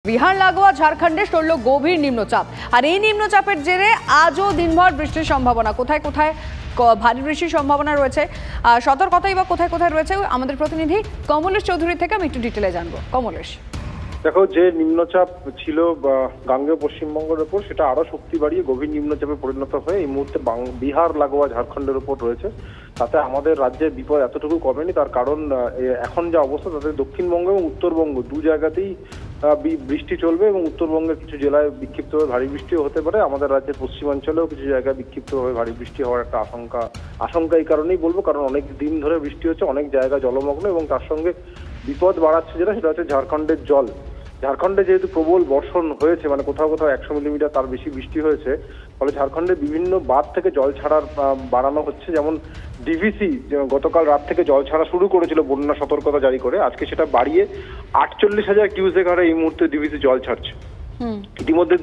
বিহার লাগোয়া ঝাড়খণ্ডে সরল গভীর নিম্নচাপ আর এই নিম্নচাপের জেরে আজও দিনভর বৃষ্টির সম্ভাবনা। কোথায় কোথায় ভারী বৃষ্টির সম্ভাবনা রয়েছে, সতর্কতাই বা কোথায় কোথায় রয়েছে, আমাদের প্রতিনিধি কমলেশ চৌধুরী থেকে আমি একটু ডিটেলে জানবো। কমলেশ, দেখো, যে নিম্নচাপ ছিল গাঙ্গেয় পশ্চিমবঙ্গের উপর, সেটা আরো শক্তি বাড়িয়ে গভীর নিম্নচাপে পরিণত হয়ে এই মুহূর্তে বিহার লাগোয়া ঝাড়খণ্ডের উপর রয়েছে। তাতে আমাদের রাজ্যের বিপদ এতটুকু কমেনি। তার কারণ এখন যা অবস্থা, তাতে দক্ষিণবঙ্গ এবং উত্তরবঙ্গ দু জায়গাতেই বৃষ্টি চলবে এবং উত্তরবঙ্গের কিছু জেলায় বিক্ষিপ্তভাবে ভারী বৃষ্টিও হতে পারে। আমাদের রাজ্যের পশ্চিমাঞ্চলেও কিছু জায়গায় বিক্ষিপ্তভাবে ভারী বৃষ্টি হওয়ার একটা আশঙ্কা এই কারণেই বলবো, কারণ অনেক দিন ধরে বৃষ্টি হচ্ছে, অনেক জায়গা জলমগ্ন এবং তার সঙ্গে বিপদ বাড়াচ্ছে সেটা হচ্ছে ঝাড়খণ্ডের জল। ঝাড়খণ্ডে যেহেতু প্রবল বর্ষণ হয়েছে, মানে কোথাও কোথাও 100 মিলিমিটার তার বেশি বৃষ্টি হয়েছে, ফলে ঝাড়খণ্ডের বিভিন্ন বাঁধ থেকে জল ছাড়ার বাড়ানো হচ্ছে। যেমন ডিভিসি গতকাল রাত থেকে জল ছাড়া শুরু করেছিল বন্যা সতর্কতা জারি করে, আজকে সেটা বাড়িয়ে 48,000 কিউসেক হারে এই মুহূর্তে ডিভিসি জল ছাড়ছে। ইতিমধ্যে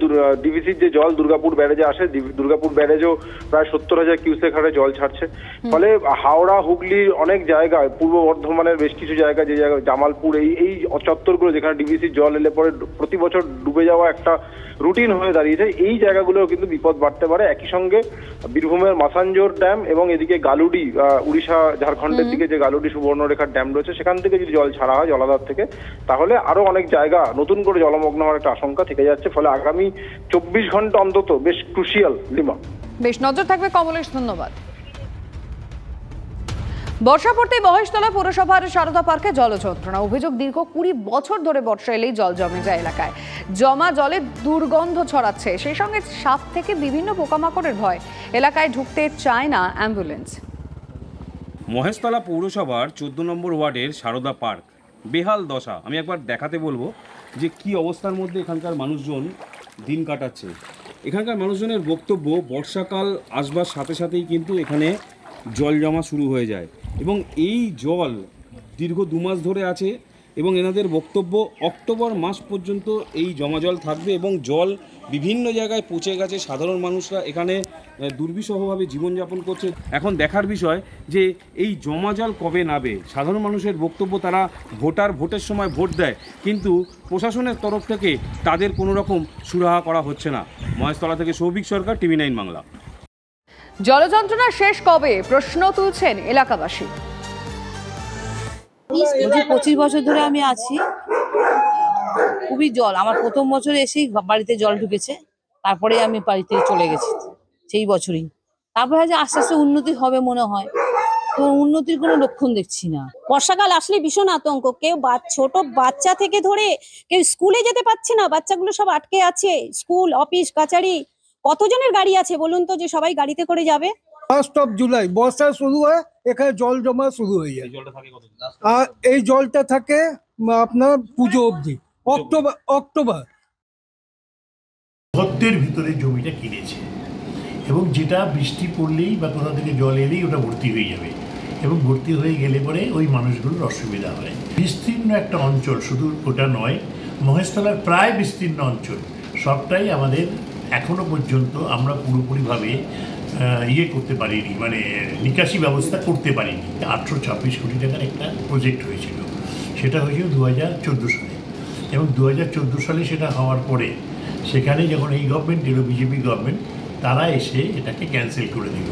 ডিভিসির যে জল দুর্গাপুর ব্যারেজে আসে, দুর্গাপুর ব্যারেজও প্রায় 70,000 কিউসেক হারে জল ছাড়ছে। ফলে হাওড়া, হুগলির অনেক জায়গায়, পূর্ব বর্ধমানের বেশ কিছু জায়গা, যে জায়গায় জামালপুর, এই চত্বরগুলো যেখানে ডিভিসির জল এলে পরে প্রতি বছর ডুবে যাওয়া একটা রুটিন হয়ে দাঁড়িয়েছে, এই জায়গাগুলোও কিন্তু বিপদ বাড়তে পারে। একই সঙ্গে বীরভূমের মাসাঞ্জোর ড্যাম এবং এদিকে গালুডি, উড়িষ্যা ঝাড়খণ্ডের দিকে যে গালুডি সুবর্ণরেখার ড্যাম রয়েছে, সেখান থেকে যদি জল ছাড়া হয় জলাধার থেকে, তাহলে আরো অনেক জায়গা নতুন করে জলমগ্ন হওয়ার একটা আশঙ্কা থেকে যাচ্ছে। ফলে আগামী 24 ঘন্টা অন্তত বেশ ক্রুশিয়াল। লিমা, বেশ নজর থাকবে। কমলেশ, ধন্যবাদ। বর্ষা পড়তেই মহেশতলা পৌরসভার সারদা পার্কে জলযন্ত্রণা। অভিযোগ, দীর্ঘ 20 বছর ধরে বর্ষা এলেই জল জমে যায় এলাকায়। জমা জলে দুর্গন্ধ ছড়াচ্ছে, সেই সঙ্গে সাপ থেকে বিভিন্ন পোকামাকড়ের ভয়। এলাকায় ঢুকতে চায় না অ্যাম্বুলেন্স। মহেশতলা পৌরসভার 14 নম্বর ওয়ার্ডের সারদা পার্ক বেহাল দশা। আমি একবার দেখাতে বলবো যে কি অবস্থার মধ্যে এখানকার মানুষজন দিন কাটাচ্ছে। এখানকার মানুষজনের বক্তব্য, বর্ষাকাল আসবার সাথে সাথেই কিন্তু এখানে জল জমা শুরু হয়ে যায় এবং এই জল দীর্ঘ 2 মাস ধরে আছে এবং এনাদের বক্তব্য অক্টোবর মাস পর্যন্ত এই জমা জল থাকবে এবং জল বিভিন্ন জায়গায় পৌঁছে গেছে। সাধারণ মানুষরা এখানে দুর্বিষহভাবে জীবনযাপন করছে। এখন দেখার বিষয় যে এই জমা জল কবে নাবে। সাধারণ মানুষের বক্তব্য, তারা ভোটের সময় ভোট দেয়, কিন্তু প্রশাসনের তরফ থেকে তাদের কোনো রকম সুরাহা করা হচ্ছে না। মহেশতলা থেকে সৌভিক সরকার, TV9 বাংলা। জলযন্ত্রণা শেষ কবে, প্রশ্ন তুলছেন এলাকাবাসী। 25 বছর ধরে আমি আছি, খুবই জল। আমার প্রথম বছরে এসেই বাড়িতে জল ঢুকেছে, তারপরে আমি বাড়িতে চলে গেছি সেই বছরই। তারপরে যে আস্তে আস্তে উন্নতি হবে মনে হয়, তো উন্নতির কোনো লক্ষণ দেখছি না। বর্ষাকাল আসলে ভীষণ আতঙ্ক। কেউ ছোট বাচ্চা থেকে ধরে কেউ স্কুলে যেতে পারছে না, বাচ্চাগুলো সব আটকে আছে। স্কুল, অফিস, কাচারি, কতজনের গাড়ি আছে বলুন তো, যে সবাই গাড়িতে করে যাবে? 1 জুলাই বর্ষা শুরু হয়, এখানে জল জমা শুরু হয়ে যায়। আর এই জলটা থাকে আপনার পুজো অবধি, অক্টোবর। গর্তের ভিতরে জমিটা কিনেছে এবং যেটা বৃষ্টি পড়লেই বা কোথা থেকে জল এলেই ওটা ভর্তি হয়ে যাবে এবং ভর্তি হয়ে গেলে পরে ওই মানুষগুলোর অসুবিধা হয়। বিস্তীর্ণ একটা অঞ্চল, শুধু ওটা নয়, মহেশতলার প্রায় বিস্তীর্ণ অঞ্চল সবটাই আমাদের এখনো পর্যন্ত আমরা পুরোপুরিভাবে করতে পারিনি, মানে নিকাশি ব্যবস্থা করতে পারিনি। 826 কোটি টাকার একটা প্রজেক্ট হয়েছিল, সেটা হয়েছিল 2014 সালে এবং 2014 সালে সেটা হওয়ার পরে সেখানে যখন এই গভর্নমেন্ট এলো, বিজেপি গভর্নমেন্ট, তারা এসে এটাকে ক্যান্সেল করে দিল।